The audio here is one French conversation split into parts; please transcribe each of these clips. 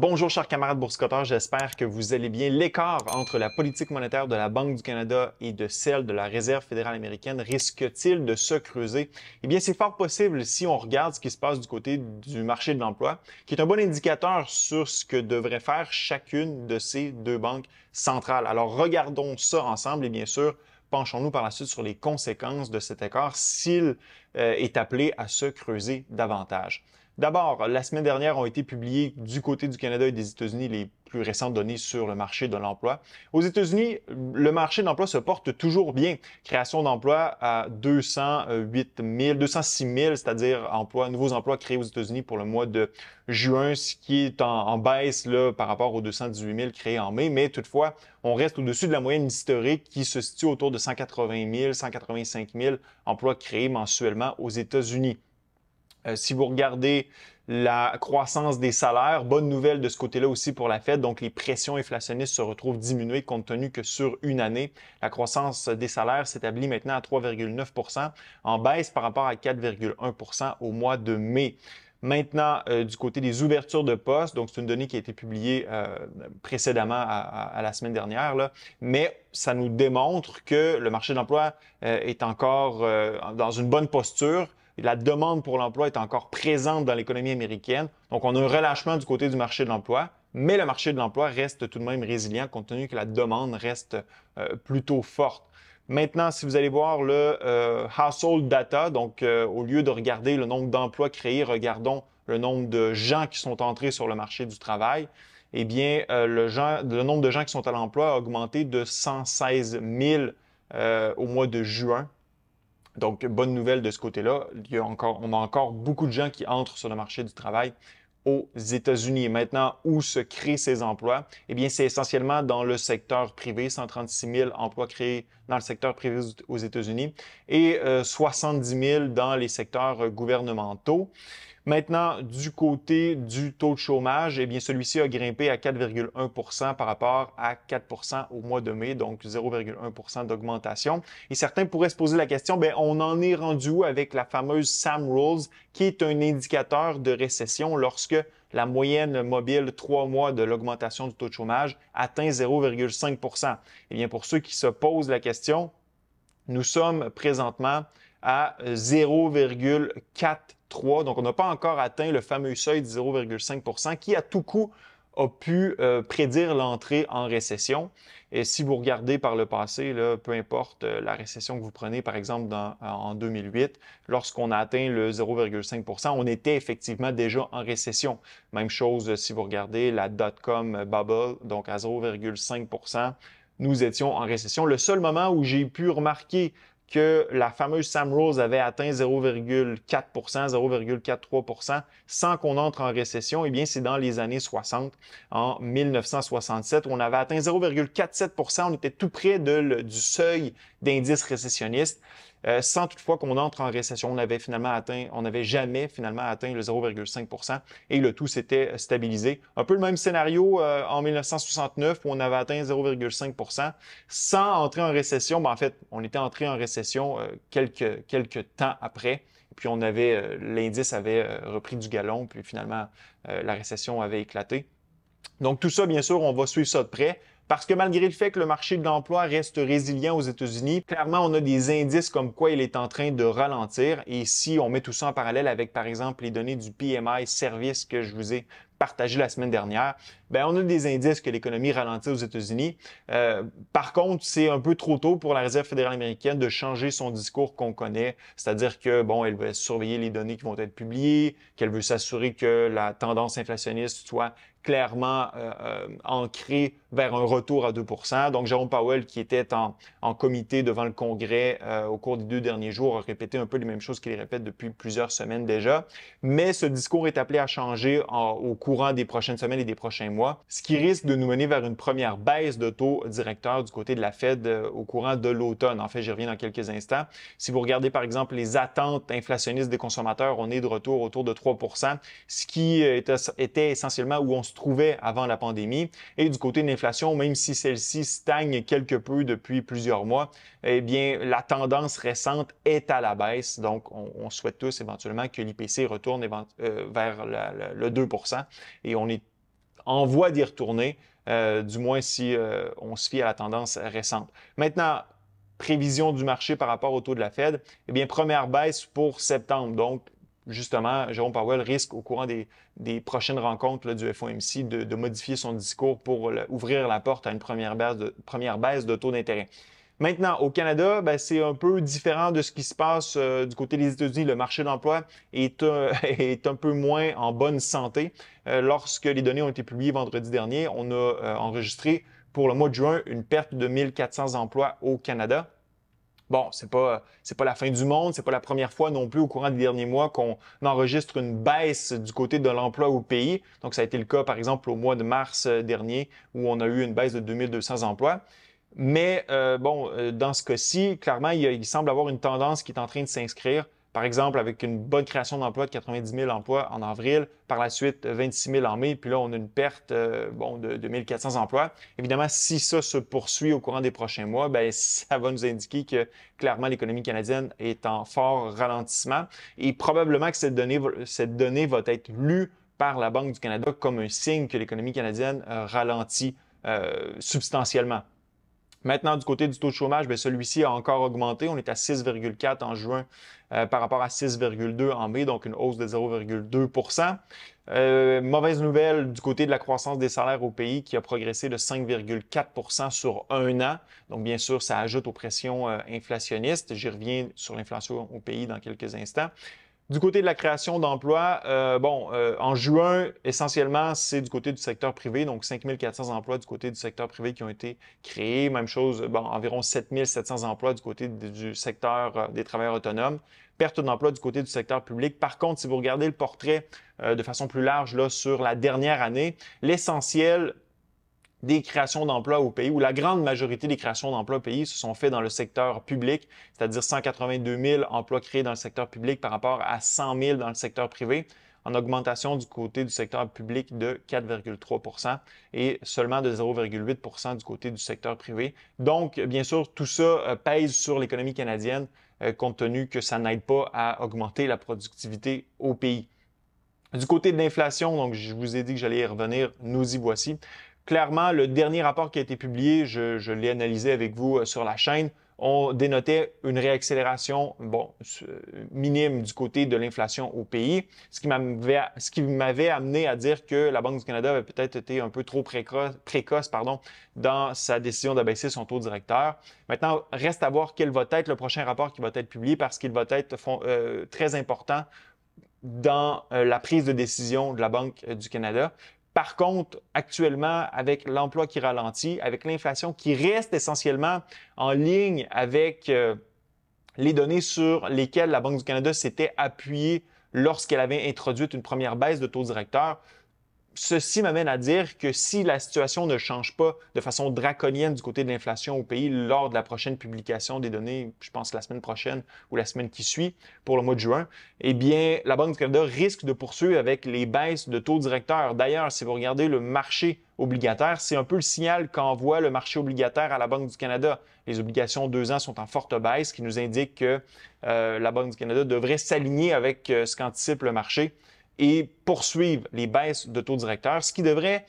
Bonjour chers camarades boursicotteurs, j'espère que vous allez bien. L'écart entre la politique monétaire de la Banque du Canada et de celle de la Réserve fédérale américaine risque-t-il de se creuser? Eh bien, c'est fort possible si on regarde ce qui se passe du côté du marché de l'emploi, qui est un bon indicateur sur ce que devrait faire chacune de ces deux banques centrales. Alors, regardons ça ensemble et bien sûr, penchons-nous par la suite sur les conséquences de cet écart s'il est appelé à se creuser davantage. D'abord, la semaine dernière ont été publiées du côté du Canada et des États-Unis les plus récentes données sur le marché de l'emploi. Aux États-Unis, le marché de l'emploi se porte toujours bien. Création d'emplois à 206 000, c'est-à-dire nouveaux emplois créés aux États-Unis pour le mois de juin, ce qui est en baisse là, par rapport aux 218 000 créés en mai. Mais toutefois, on reste au-dessus de la moyenne historique qui se situe autour de 180 000, 185 000 emplois créés mensuellement aux États-Unis. Si vous regardez la croissance des salaires, bonne nouvelle de ce côté-là aussi pour la Fed. Donc, les pressions inflationnistes se retrouvent diminuées compte tenu que sur une année, la croissance des salaires s'établit maintenant à 3,9 en baisse par rapport à 4,1 au mois de mai. Maintenant, du côté des ouvertures de postes, donc c'est une donnée qui a été publiée précédemment à la semaine dernière, là, mais ça nous démontre que le marché de l'emploi est encore dans une bonne posture. La demande pour l'emploi est encore présente dans l'économie américaine. Donc, on a un relâchement du côté du marché de l'emploi, mais le marché de l'emploi reste tout de même résilient compte tenu que la demande reste plutôt forte. Maintenant, si vous allez voir le household data, donc au lieu de regarder le nombre d'emplois créés, regardons le nombre de gens qui sont entrés sur le marché du travail. Eh bien, le nombre de gens qui sont à l'emploi a augmenté de 116 000 au mois de juin. Donc, bonne nouvelle de ce côté-là. On a encore beaucoup de gens qui entrent sur le marché du travail aux États-Unis. Et maintenant, où se créent ces emplois? Eh bien, c'est essentiellement dans le secteur privé, 136 000 emplois créés dans le secteur privé aux États-Unis et 70 000 dans les secteurs gouvernementaux. Maintenant, du côté du taux de chômage, eh bien, celui-ci a grimpé à 4,1 par rapport à 4 au mois de mai, donc 0,1 d'augmentation. Et certains pourraient se poser la question, bien, on en est rendu où avec la fameuse SAM Rules, qui est un indicateur de récession lorsque la moyenne mobile 3 mois de l'augmentation du taux de chômage atteint 0,5 Eh bien, pour ceux qui se posent la question, nous sommes présentement à 0,43. Donc, on n'a pas encore atteint le fameux seuil de 0,5 qui, à tout coup, a pu prédire l'entrée en récession. Et si vous regardez par le passé, là, peu importe la récession que vous prenez, par exemple en 2008, lorsqu'on a atteint le 0,5 on était effectivement déjà en récession. Même chose si vous regardez la dot-com bubble, donc à 0,5 nous étions en récession. Le seul moment où j'ai pu remarquer que la fameuse SAM Rules avait atteint 0,4 0,43 sans qu'on entre en récession, eh bien, c'est dans les années 60, en 1967, où on avait atteint 0,47 on était tout près du seuil d'indice récessionniste. Sans toutefois qu'on entre en récession. On n'avait jamais finalement atteint le 0,5 et le tout s'était stabilisé. Un peu le même scénario en 1969 où on avait atteint 0,5 sans entrer en récession. En fait, on était entré en récession quelques temps après. Puis l'indice avait repris du galon, puis finalement, la récession avait éclaté. Donc, tout ça, bien sûr, on va suivre ça de près. Parce que malgré le fait que le marché de l'emploi reste résilient aux États-Unis, clairement, on a des indices comme quoi il est en train de ralentir. Et si on met tout ça en parallèle avec, par exemple, les données du PMI service que je vous ai partagé la semaine dernière, bien, on a des indices que l'économie ralentit aux États-Unis. Par contre, c'est un peu trop tôt pour la Réserve fédérale américaine de changer son discours qu'on connaît, c'est-à-dire que, bon, elle va surveiller les données qui vont être publiées, qu'elle veut s'assurer que la tendance inflationniste soit clairement ancrée vers un retour à 2 Donc, Jérôme Powell, qui était en comité devant le Congrès au cours des 2 derniers jours, a répété un peu les mêmes choses qu'il répète depuis plusieurs semaines déjà. Mais ce discours est appelé à changer au courant des prochaines semaines et des prochains mois, ce qui risque de nous mener vers une première baisse de taux directeur du côté de la Fed au courant de l'automne. En fait, j'y reviens dans quelques instants. Si vous regardez, par exemple, les attentes inflationnistes des consommateurs, on est de retour autour de 3 ce qui était essentiellement où on se trouvait avant la pandémie. Et du côté de l'inflation, même si celle-ci stagne quelque peu depuis plusieurs mois, eh bien, la tendance récente est à la baisse. Donc, on souhaite tous éventuellement que l'IPC retourne vers le 2 et on est en voie d'y retourner, du moins si on se fie à la tendance récente. Maintenant, prévision du marché par rapport au taux de la Fed, eh bien, première baisse pour septembre. Donc, justement, Jérôme Powell risque au courant des prochaines rencontres là, du FOMC de modifier son discours pour ouvrir la porte à une première baisse de taux d'intérêt. Maintenant, au Canada, ben, c'est un peu différent de ce qui se passe du côté des États-Unis. Le marché d'emploi est, est un peu moins en bonne santé. Lorsque les données ont été publiées vendredi dernier, on a enregistré pour le mois de juin une perte de 1400 emplois au Canada. Bon, c'est pas la fin du monde, c'est pas la première fois non plus au courant des derniers mois qu'on enregistre une baisse du côté de l'emploi au pays. Donc, ça a été le cas, par exemple, au mois de mars dernier, où on a eu une baisse de 2200 emplois. Mais dans ce cas-ci, clairement, il semble avoir une tendance qui est en train de s'inscrire. Par exemple, avec une bonne création d'emplois de 90 000 emplois en avril, par la suite 26 000 en mai, puis là, on a une perte de 1 400 emplois. Évidemment, si ça se poursuit au courant des prochains mois, ben, ça va nous indiquer que clairement, l'économie canadienne est en fort ralentissement et probablement que cette donnée va être lue par la Banque du Canada comme un signe que l'économie canadienne ralentit substantiellement. Maintenant, du côté du taux de chômage, bien, celui-ci a encore augmenté. On est à 6,4 en juin par rapport à 6,2 en mai, donc une hausse de 0,2 mauvaise nouvelle du côté de la croissance des salaires au pays qui a progressé de 5,4 sur un an. Donc, bien sûr, ça ajoute aux pressions inflationnistes. J'y reviens sur l'inflation au pays dans quelques instants. Du côté de la création d'emplois, en juin, essentiellement, c'est du côté du secteur privé, donc 5 400 emplois du côté du secteur privé qui ont été créés. Même chose, environ 7 700 emplois du côté du secteur des travailleurs autonomes. Perte d'emploi du côté du secteur public. Par contre, si vous regardez le portrait de façon plus large là, sur la dernière année, l'essentiel des créations d'emplois au pays, ou la grande majorité des créations d'emplois au pays se sont faites dans le secteur public, c'est-à-dire 182 000 emplois créés dans le secteur public par rapport à 100 000 dans le secteur privé, en augmentation du côté du secteur public de 4,3 et seulement de 0,8 du côté du secteur privé. Donc, bien sûr, tout ça pèse sur l'économie canadienne, compte tenu que ça n'aide pas à augmenter la productivité au pays. Du côté de l'inflation, donc je vous ai dit que j'allais y revenir, nous y voici. Clairement, le dernier rapport qui a été publié, je l'ai analysé avec vous sur la chaîne, on dénotait une réaccélération minime du côté de l'inflation au pays, ce qui m'avait amené à dire que la Banque du Canada avait peut-être été un peu trop précoce dans sa décision d'abaisser son taux directeur. Maintenant, reste à voir quel va être le prochain rapport qui va être publié parce qu'il va être très important dans la prise de décision de la Banque du Canada. Par contre, actuellement, avec l'emploi qui ralentit, avec l'inflation qui reste essentiellement en ligne avec les données sur lesquelles la Banque du Canada s'était appuyée lorsqu'elle avait introduit une première baisse de taux directeur, ceci m'amène à dire que si la situation ne change pas de façon draconienne du côté de l'inflation au pays lors de la prochaine publication des données, je pense la semaine prochaine ou la semaine qui suit pour le mois de juin, eh bien, la Banque du Canada risque de poursuivre avec les baisses de taux directeurs. D'ailleurs, si vous regardez le marché obligataire, c'est un peu le signal qu'envoie le marché obligataire à la Banque du Canada. Les obligations 2 ans sont en forte baisse, ce qui nous indique que la Banque du Canada devrait s'aligner avec ce qu'anticipe le marché et poursuivre les baisses de taux directeurs, ce qui devrait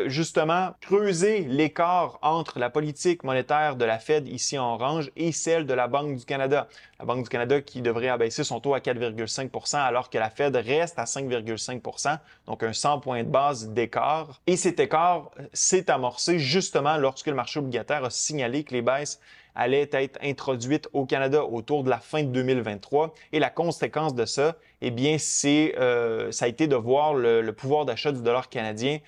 justement creuser l'écart entre la politique monétaire de la Fed ici en orange et celle de la Banque du Canada. La Banque du Canada qui devrait abaisser son taux à 4,5 alors que la Fed reste à 5,5 donc un 100 points de base d'écart. Et cet écart s'est amorcé justement lorsque le marché obligataire a signalé que les baisses allaient être introduites au Canada autour de la fin de 2023. Et la conséquence de ça, eh bien, ça a été de voir le pouvoir d'achat du dollar canadien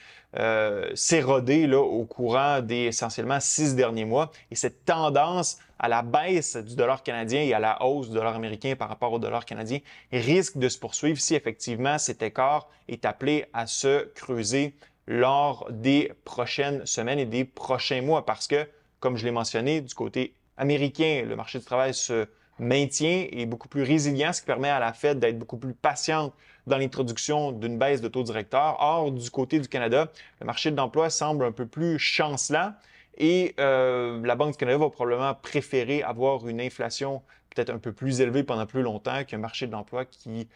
s'éroder là, au courant des essentiellement 6 derniers mois. Et cette tendance à la baisse du dollar canadien et à la hausse du dollar américain par rapport au dollar canadien risque de se poursuivre si effectivement cet écart est appelé à se creuser lors des prochaines semaines et des prochains mois parce que, comme je l'ai mentionné, du côté américain, le marché du travail se maintient et est beaucoup plus résilient, ce qui permet à la Fed d'être beaucoup plus patiente dans l'introduction d'une baisse de taux directeur. Or, du côté du Canada, le marché de l'emploi semble un peu plus chancelant et la Banque du Canada va probablement préférer avoir une inflation peut-être un peu plus élevé pendant plus longtemps qu'un marché de l'emploi qui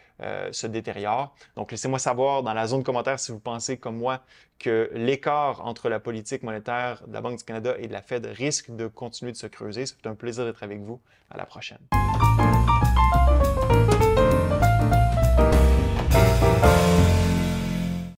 se détériore. Donc, laissez-moi savoir dans la zone de commentaires si vous pensez, comme moi, que l'écart entre la politique monétaire de la Banque du Canada et de la Fed risque de continuer de se creuser. C'est un plaisir d'être avec vous. À la prochaine.